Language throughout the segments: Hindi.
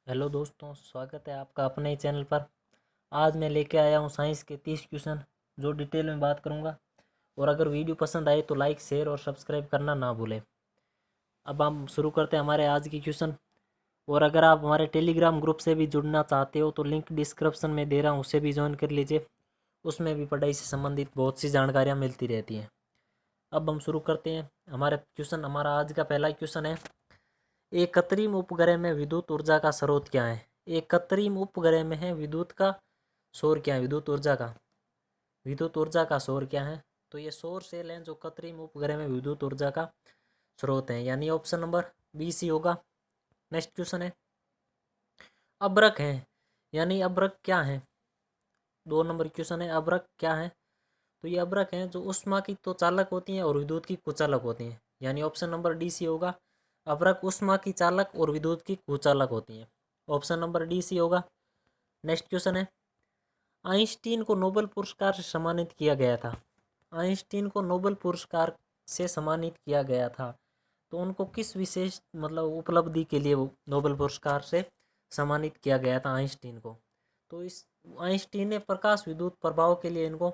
हेलो दोस्तों, स्वागत है आपका अपने ही चैनल पर। आज मैं लेके आया हूँ साइंस के 30 क्वेश्चन जो डिटेल में बात करूँगा। और अगर वीडियो पसंद आए तो लाइक शेयर और सब्सक्राइब करना ना भूलें। अब हम शुरू करते हैं हमारे आज की क्वेश्चन। और अगर आप हमारे टेलीग्राम ग्रुप से भी जुड़ना चाहते हो तो लिंक डिस्क्रिप्शन में दे रहा हूँ, उसे भी ज्वाइन कर लीजिए। उसमें भी पढ़ाई से संबंधित बहुत सी जानकारियाँ मिलती रहती हैं। अब हम शुरू करते हैं हमारे क्वेश्चन। हमारा आज का पहला क्वेश्चन है, एक कृत्रिम उपग्रह में विद्युत ऊर्जा का स्रोत क्या है। एक कृत्रिम उपग्रह में है विद्युत का शोर क्या है, विद्युत ऊर्जा का शोर क्या है। तो ये सौर सेल हैं जो कृत्रिम उपग्रह में विद्युत ऊर्जा का स्रोत है, यानी ऑप्शन नंबर बी सी होगा। नेक्स्ट क्वेश्चन है, अब्रक है, यानी अब्रक क्या है। 2 नंबर क्वेश्चन है, अब्रक क्या है। तो ये अब्रक हैं जो उष्मा की तो चालक होती हैं और विद्युत की कुचालक होती हैं, यानी ऑप्शन नंबर डी सी होगा। अब्रक उष्मा की चालक और विद्युत की कुचालक होती हैं, ऑप्शन नंबर डी सी होगा। नेक्स्ट क्वेश्चन है, आइंस्टीन को नोबेल पुरस्कार से सम्मानित किया गया था। आइंस्टीन को नोबेल पुरस्कार से सम्मानित किया गया था, तो उनको किस विशेष उपलब्धि के लिए वो नोबेल पुरस्कार से सम्मानित किया गया था आइंस्टीन को। तो इस आइंस्टीन ने प्रकाश विद्युत प्रभाव के लिए इनको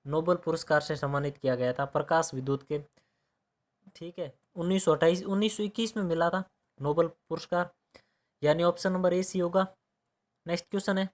नोबेल पुरस्कार से सम्मानित किया गया था, प्रकाश विद्युत के। ठीक है, 1921 में मिला था नोबेल पुरस्कार, यानी ऑप्शन नंबर ए सी होगा। नेक्स्ट क्वेश्चन है,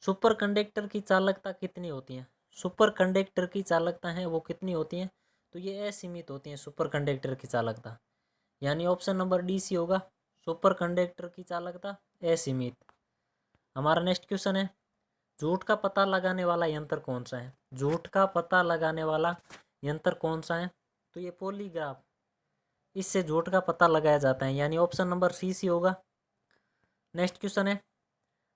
सुपर कंडक्टर की चालकता कितनी होती है। सुपर कंडक्टर की चालकता है वो कितनी होती है। तो ये असीमित होती है सुपर कंडक्टर की चालकता, यानी ऑप्शन नंबर डी सी होगा। सुपर कंडक्टर की चालकता असीमित। हमारा नेक्स्ट क्वेश्चन है, झूठ का पता लगाने वाला यंत्र कौन सा है। झूठ का पता लगाने वाला यंत्र कौन सा है। तो ये पॉलीग्राफ, इससे झूठ का पता लगाया जाता है, यानी ऑप्शन नंबर सी सी होगा। नेक्स्ट क्वेश्चन है,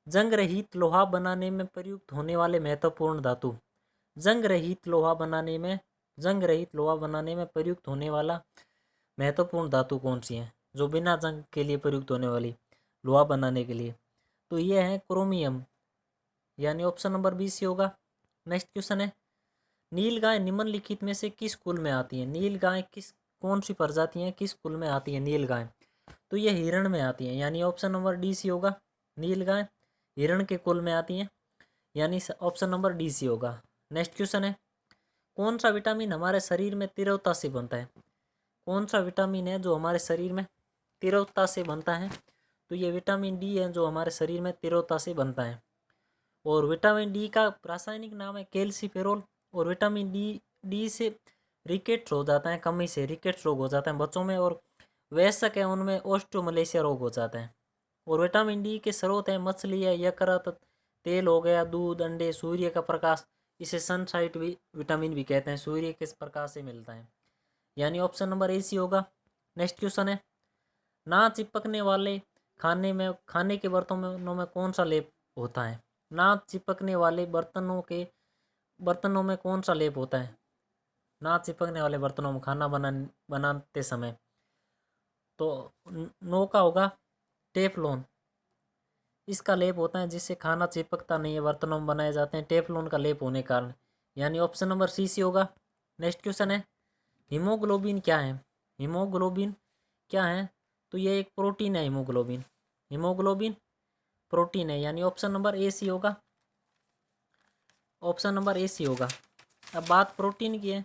जंग रहित लोहा बनाने में प्रयुक्त होने वाले महत्वपूर्ण धातु। जंग रहित लोहा बनाने में जंग रहित लोहा बनाने में प्रयुक्त होने वाला महत्वपूर्ण धातु कौन सी है, जो बिना जंग के लिए प्रयुक्त होने वाली लोहा बनाने के लिए। तो ये है क्रोमियम, यानी ऑप्शन नंबर बी सी होगा। नेक्स्ट क्वेश्चन है, नील गाय निम्नलिखित में से किस कुल में आती है। नील गाय कौन सी प्रजाति है, किस कुल में आती है नील गाय। तो ये हिरण में आती है, यानी ऑप्शन नंबर डी सी होगा। नील गाय हिरण के कुल में आती है, यानी ऑप्शन नंबर डी सी होगा। नेक्स्ट क्वेश्चन है, कौन सा विटामिन हमारे शरीर में तिरवता से बनता है। कौन सा विटामिन है जो हमारे शरीर में तिरवता से बनता है। तो ये विटामिन डी है जो हमारे शरीर में तिरवता से बनता है। और विटामिन डी का रासायनिक नाम है कैल्सीफेरोल। और विटामिन डी डी से रिकेट्स हो जाता है, कमी से रिकेट्स रोग हो जाता है बच्चों में, और वयस्क है उनमें ऑस्टियोमलेशिया रोग हो जाता है। और विटामिन डी के स्रोत है मछली है, यकृत, तेल हो गया, दूध, अंडे, सूर्य का प्रकाश। इसे सनसाइट भी विटामिन भी कहते हैं, सूर्य के प्रकाश से मिलता है, यानी ऑप्शन नंबर ए सी होगा। नेक्स्ट क्वेश्चन है, ना चिपकने वाले खाने के बर्तनों में कौन सा लेप होता है। ना चिपकने वाले बर्तनों में कौन सा लेप होता है। ना चिपकने वाले बर्तनों में खाना बनाते समय तो नो का होगा टेफलॉन। इसका लेप होता है जिससे खाना चिपकता नहीं है, बर्तनों में बनाए जाते हैं टेफलॉन का लेप होने के कारण, यानी ऑप्शन नंबर सी सी होगा। नेक्स्ट क्वेश्चन है, हीमोग्लोबिन क्या है। हीमोग्लोबिन क्या है। तो ये एक प्रोटीन है हीमोग्लोबिन। हीमोग्लोबिन प्रोटीन है, यानी ऑप्शन नंबर ए सी होगा। ऑप्शन नंबर ए सी होगा। अब बात प्रोटीन की है,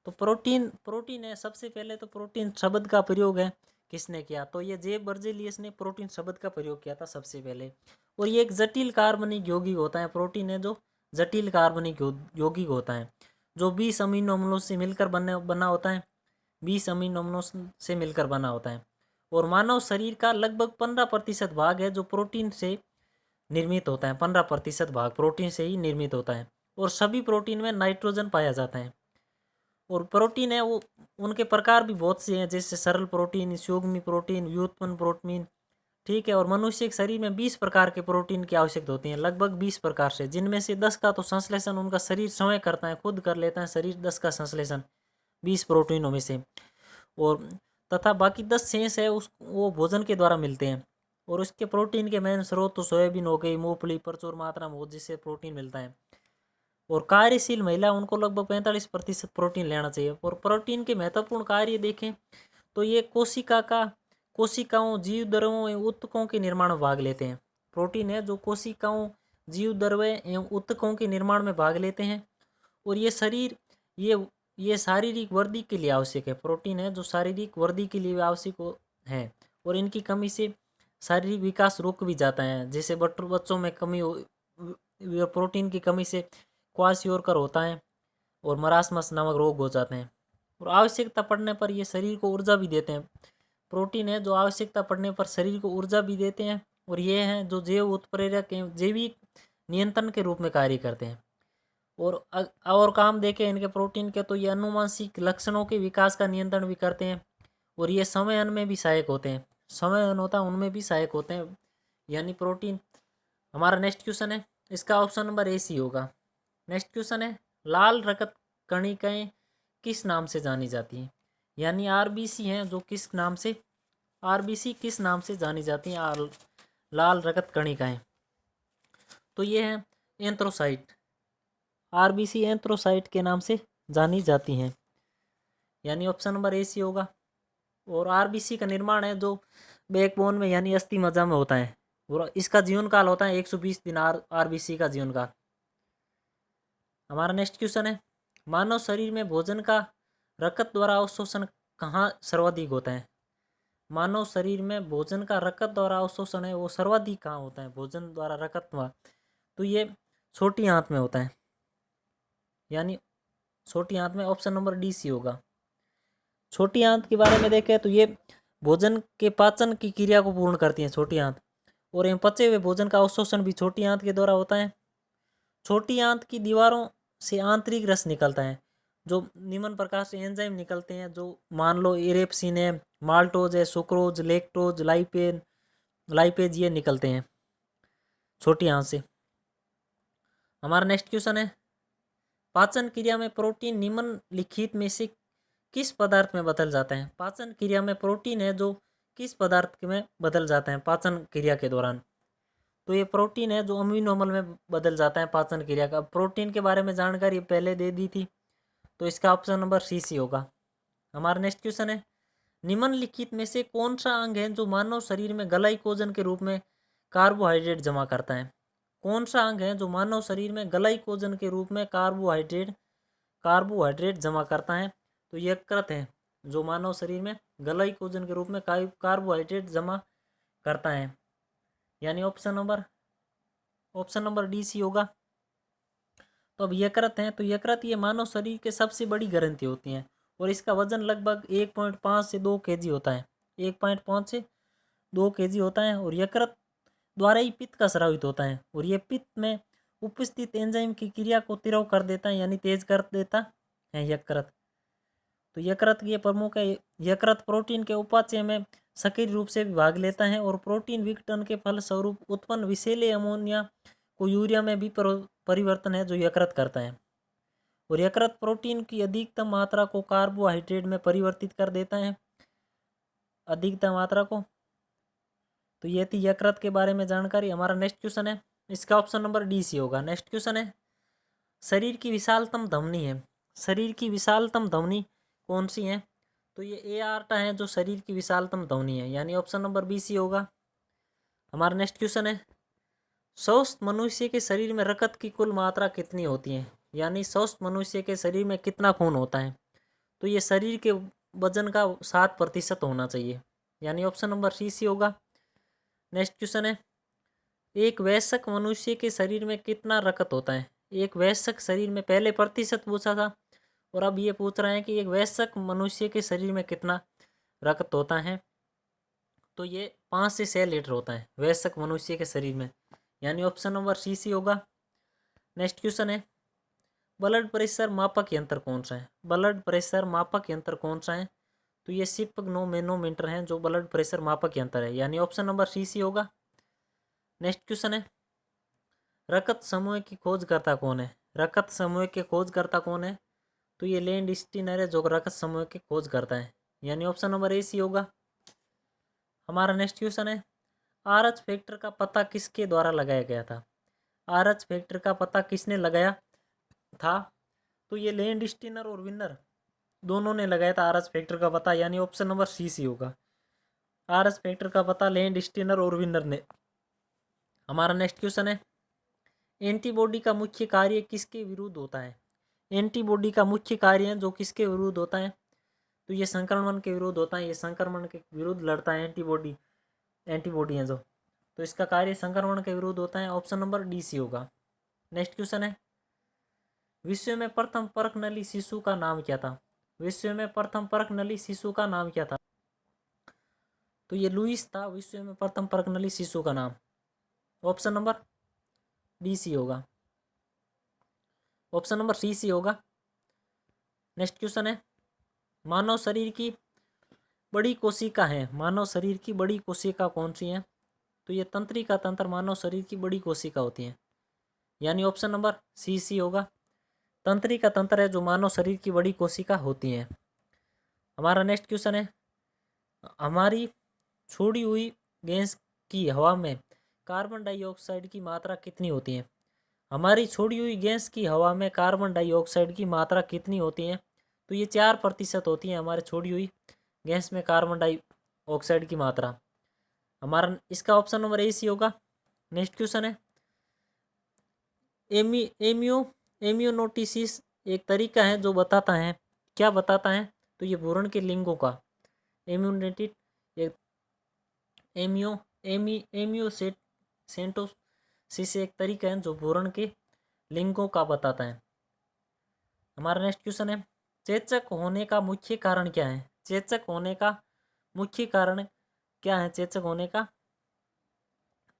तो प्रोटीन प्रोटीन है। सबसे पहले तो प्रोटीन शब्द का प्रयोग है किसने किया। तो ये जे बर्जेलियस ने प्रोटीन शब्द का प्रयोग किया था सबसे पहले। और ये एक जटिल कार्बनिक यौगिक होता है, प्रोटीन है जो जटिल कार्बनिक यौगिक होता है, जो 20 अमीनो अम्लों से मिलकर बना होता है। 20 अमीनो अम्लों से मिलकर बना होता है। और मानव शरीर का लगभग 15% भाग है जो प्रोटीन से निर्मित होता है। 15% भाग प्रोटीन से ही निर्मित होता है। और सभी प्रोटीन में नाइट्रोजन पाया जाता है। और प्रोटीन है वो उनके प्रकार भी बहुत से हैं, जैसे सरल प्रोटीन, सुगमी प्रोटीन, व्युत्पन्न प्रोटीन। ठीक है, और मनुष्य के शरीर में 20 प्रकार के प्रोटीन की आवश्यकता होती है, लगभग 20 प्रकार से, जिनमें से 10 का तो संश्लेषण उनका शरीर स्वयं करता है, खुद कर लेता है शरीर 10 का संश्लेषण 20 प्रोटीनों में से। और तथा बाकी 10 शेष है उस वो भोजन के द्वारा मिलते हैं। और उसके प्रोटीन के मेन स्रोत तो सोयाबीन हो गई, मूंगफली प्रचुर मात्रा में हो जिससे प्रोटीन मिलता है। और कार्यशील महिला उनको लगभग 45% प्रोटीन लेना चाहिए। और प्रोटीन के महत्वपूर्ण कार्य देखें तो ये कोशिकाओं, जीव द्रव्यों एवं ऊतकों के निर्माण में भाग लेते हैं। प्रोटीन है जो कोशिकाओं, जीव द्रव्य एवं ऊतकों के निर्माण में भाग लेते हैं और ये शारीरिक वृद्धि के लिए आवश्यक है। प्रोटीन है जो शारीरिक वृद्धि के लिए आवश्यक है और इनकी कमी से शारीरिक विकास रुक भी जाता है। जैसे बच्चों में कमी हो, प्रोटीन की कमी से क्वाशियोरकर होता है और मरासमस नामक रोग हो जाते हैं। और आवश्यकता पड़ने पर ये शरीर को ऊर्जा भी देते हैं। प्रोटीन है जो आवश्यकता पड़ने पर शरीर को ऊर्जा भी देते हैं और ये हैं जो जैव उत्प्रेरक एवं जैविक नियंत्रण के रूप में कार्य करते हैं। और काम देखें इनके प्रोटीन के तो ये अनुवांशिक लक्षणों के विकास का नियंत्रण भी करते हैं और ये समयन में भी सहायक होते हैं। समयन होता है उनमें भी सहायक होते हैं, यानी प्रोटीन। हमारा नेक्स्ट क्वेश्चन है, इसका ऑप्शन नंबर ए सी होगा। नेक्स्ट क्वेश्चन है, लाल रक्त कणिकाएं किस नाम से जानी जाती हैं? यानी आरबीसी हैं जो किस नाम से, आरबीसी किस नाम से जानी जाती हैं? लाल रक्त कणिकाएं तो ये हैं एंथ्रोसाइट। आरबीसी एंथ्रोसाइट के नाम से जानी जाती हैं, यानी ऑप्शन नंबर ए सी होगा। और आरबीसी का निर्माण है जो बैकबोन में यानी अस्थि मज्जा में होता है और इसका जीवन काल होता है 120 दिन। आरबीसी का जीवन काल। हमारा नेक्स्ट क्वेश्चन है, मानव शरीर में भोजन का रक्त द्वारा अवशोषण कहाँ सर्वाधिक होता है? मानव शरीर में भोजन का रक्त द्वारा अवशोषण है वो सर्वाधिक कहाँ होता है? भोजन द्वारा रक्त द्वारा तो ये छोटी आंत में होता है, यानी छोटी आंत में। ऑप्शन नंबर डी सी होगा। छोटी आंत के बारे में देखें तो ये भोजन के पाचन की क्रिया को पूर्ण करती है छोटी आंत, और इन पचे हुए भोजन का अवशोषण भी छोटी आंत के द्वारा होता है। छोटी आंत की दीवारों से आंतरिक रस निकलता है, जो निम्न प्रकार से एंजाइम निकलते हैं, जो मान लो इरेप्सिन है, माल्टोज है, सुक्रोज, लैक्टोज, लाइपेज ये निकलते हैं छोटी आंत से। हमारा नेक्स्ट क्वेश्चन है, पाचन क्रिया में प्रोटीन निम्नलिखित में से किस पदार्थ में बदल जाता है? पाचन क्रिया में प्रोटीन है जो किस पदार्थ में बदल जाता है पाचन क्रिया के दौरान? तो ये प्रोटीन है जो अमीनो अम्ल में बदल जाता है पाचन क्रिया का। प्रोटीन के बारे में जानकारी पहले दे दी थी, तो इसका ऑप्शन नंबर सी सी होगा। हमारा नेक्स्ट क्वेश्चन है, निम्नलिखित में से कौन सा अंग है जो मानव शरीर में ग्लाइकोजन के रूप में कार्बोहाइड्रेट जमा करता है? कौन सा अंग है जो मानव शरीर में ग्लाइकोजन के रूप में कार्बोहाइड्रेट जमा करता है? तो यकृत है जो मानव शरीर में ग्लाइकोजन के रूप में कार्बोहाइड्रेट जमा करता है, यानी ऑप्शन नंबर डी सी होगा। तो अब यकृत है, तो यकृत ये मानव शरीर के सबसे बड़ी ग्रंथि होती हैं और इसका वजन लगभग 1.5 से 2 केजी होता है। 1.5 से 2 केजी होता है और यकृत द्वारा ही पित्त का स्रावित होता है और ये पित्त में उपस्थित एंजाइम की क्रिया को तीव्र कर देता है, यानी तेज कर देता है यकृत। तो यकृत ये प्रमुख है। यकृत प्रोटीन के उपापचय में सक्रिय रूप से भाग लेता है और प्रोटीन विघटन के फलस्वरूप उत्पन्न विषैले अमोनिया को यूरिया में भी परिवर्तन है जो यकृत करता है। और यकृत प्रोटीन की अधिकतम मात्रा को कार्बोहाइड्रेट में परिवर्तित कर देता है, अधिकतम मात्रा को। तो ये थी यकृत के बारे में जानकारी। हमारा नेक्स्ट क्वेश्चन है, इसका ऑप्शन नंबर डी सी होगा। नेक्स्ट क्वेश्चन है, शरीर की विशालतम धमनी है, शरीर की विशालतम धमनी कौन सी है? तो ये एआर्टा है जो शरीर की विशालतम धमनी है, यानी ऑप्शन नंबर बी सी होगा। हमारा नेक्स्ट क्वेश्चन है, स्वस्थ मनुष्य के शरीर में रक्त की कुल मात्रा कितनी होती है? यानी स्वस्थ मनुष्य के शरीर में कितना खून होता है? तो ये शरीर के वजन का 7% होना चाहिए, यानी ऑप्शन नंबर सी सी होगा। नेक्स्ट क्वेश्चन है, एक वयस्क मनुष्य के शरीर में कितना रक्त होता है? एक वयस्क शरीर में, पहले प्रतिशत पूछा था और अब ये पूछ रहे हैं कि एक वयस्क मनुष्य के शरीर में कितना रक्त होता है? तो ये 5 से 6 लीटर होता है वयस्क मनुष्य के शरीर में, यानी ऑप्शन नंबर सी सी होगा। नेक्स्ट क्वेश्चन है, ब्लड प्रेशर मापक यंत्र कौन सा है? ब्लड प्रेशर मापक यंत्र कौन सा है? तो ये सिप्गनोमेनोमीटर है जो ब्लड प्रेशर मापक यंत्र है, यानी ऑप्शन नंबर सी सी होगा। नेक्स्ट क्वेश्चन है, रक्त समूह की खोजकर्ता कौन है? रक्त समूह के खोजकर्ता कौन है? तो ये लैंड स्टीनर है जो रक्त समूह के खोज करता है, यानी ऑप्शन नंबर ए सी होगा। हमारा नेक्स्ट क्वेश्चन है, आरएच फैक्टर का पता किसके द्वारा लगाया गया था? आरएच फैक्टर का पता किसने लगाया था? तो ये लैंड स्टीनर और विनर दोनों ने लगाया था आरएच फैक्टर का पता, यानी ऑप्शन नंबर सी सी होगा। RS फैक्टर का पता लैंड स्टीनर और विनर ने। हमारा नेक्स्ट क्वेश्चन है, एंटीबॉडी का मुख्य कार्य किसके विरुद्ध होता है? एंटीबॉडी का मुख्य कार्य है जो किसके विरुद्ध होता है? तो ये संक्रमण के विरुद्ध होता है। ये संक्रमण के विरुद्ध लड़ता है एंटीबॉडी। एंटीबॉडी है जो, तो इसका कार्य संक्रमण के विरुद्ध होता है। ऑप्शन नंबर डी सी होगा। नेक्स्ट क्वेश्चन है, विश्व में प्रथम परखनली शिशु का नाम क्या था? विश्व में प्रथम परखनली शिशु का नाम क्या था? तो ये लुईस था विश्व में प्रथम परखनली शिशु का नाम। ऑप्शन नंबर डी सी होगा। ऑप्शन नंबर सी होगा। नेक्स्ट क्वेश्चन है, मानव शरीर की बड़ी कोशिका है। मानव शरीर की बड़ी कोशिका कौन सी है? तो ये तंत्रिका तंत्र मानव शरीर की बड़ी कोशिका होती है, यानी ऑप्शन नंबर सी होगा। तंत्रिका तंत्र है जो मानव शरीर की बड़ी कोशिका होती है। हमारा नेक्स्ट क्वेश्चन है, हमारी छोड़ी हुई गैस की हवा में कार्बन डाइऑक्साइड की मात्रा कितनी होती है? हमारी छोड़ी हुई गैस की हवा में कार्बन डाइऑक्साइड की मात्रा कितनी होती है? तो ये 4% होती है हमारे छोड़ी हुई गैस में कार्बन डाइऑक्साइड की मात्रा। हमारा इसका ऑप्शन नंबर ए सी होगा। नेक्स्ट क्वेश्चन है, एम्यूनोटिसिस एक तरीका है जो बताता है, क्या बताता है? तो ये भ्रूण के लिंगों का इम्यूनिटी एम्यूसेंटोसिस एक तरीका है जो भ्रूण के लिंगों का बताता है। हमारा नेक्स्ट क्वेश्चन है, चेचक होने का मुख्य कारण क्या है? चेचक होने का मुख्य कारण क्या है? चेचक होने का,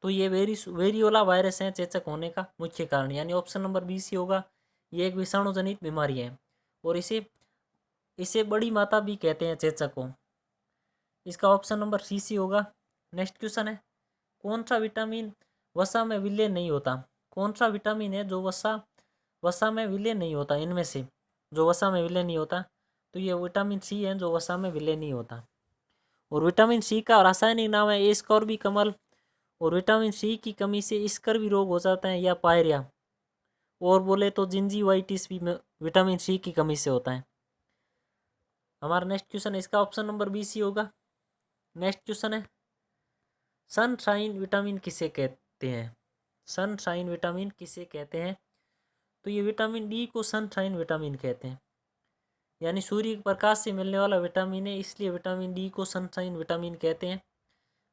तो ये वेरियोला वायरस है चेचक होने का मुख्य कारण, यानी ऑप्शन नंबर बी सी होगा। ये एक विषाणु जनित बीमारी है और इसे बड़ी माता भी कहते हैं चेचक को। इसका ऑप्शन नंबर सी होगा। नेक्स्ट क्वेश्चन है, कौन सा विटामिन वसा में विलय नहीं होता? कौन सा विटामिन है जो वसा में विलय नहीं होता? इनमें से जो वसा में विलय नहीं होता, तो ये विटामिन सी है जो वसा में विलय नहीं होता। और विटामिन सी का रासायनिक नाम है एस्कॉर्बिकमल। और विटामिन सी की कमी से स्कर्वी रोग हो जाता है या पायरिया, और बोले तो जिंजीवाइटिस भी विटामिन सी की कमी से होता है। हमारा नेक्स्ट क्वेश्चन है, इसका ऑप्शन नंबर बी सी होगा। नेक्स्ट क्वेश्चन है, सनशाइन विटामिन किसे कहते हैं? सनशाइन विटामिन किसे कहते हैं? तो ये विटामिन डी को सनशाइन विटामिन कहते हैं, यानी सूर्य के प्रकाश से मिलने वाला विटामिन है, इसलिए विटामिन डी को सनशाइन विटामिन कहते हैं।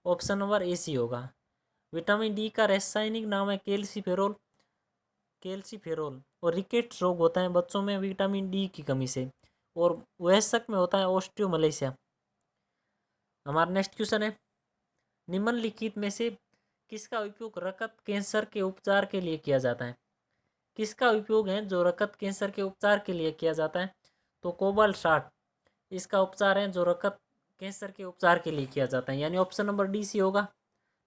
ऑप्शन नंबर ए सी होगा। विटामिन डी का रासायनिक नाम है कैल्सीफेरोल। और रिकेट्स रोग होता है बच्चों में विटामिन डी की कमी से, और वयस्क में होता है ऑस्टियोमलेशिया। हमारा नेक्स्ट क्वेश्चन है, निम्नलिखित में से किसका उपयोग रक्त कैंसर के उपचार के लिए किया जाता है? किसका उपयोग है जो रक्त कैंसर के उपचार के लिए किया जाता है? तो कोबाल्ट 60 इसका उपचार है जो रक्त कैंसर के उपचार के लिए किया जाता है, यानी ऑप्शन नंबर डी सी होगा।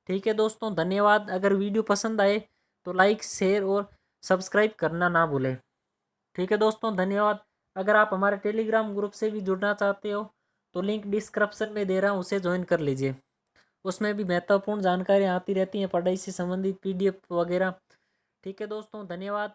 ठीक है दोस्तों, धन्यवाद। अगर वीडियो पसंद आए तो लाइक शेयर और सब्सक्राइब करना ना भूलें। ठीक है दोस्तों, धन्यवाद। अगर आप हमारे टेलीग्राम ग्रुप से भी जुड़ना चाहते हो तो लिंक डिस्क्रिप्शन में दे रहा हूँ, उसे ज्वाइन कर लीजिए। उसमें भी महत्वपूर्ण जानकारियाँ आती रहती हैं, पढ़ाई से संबंधित PDF वगैरह। ठीक है दोस्तों, धन्यवाद।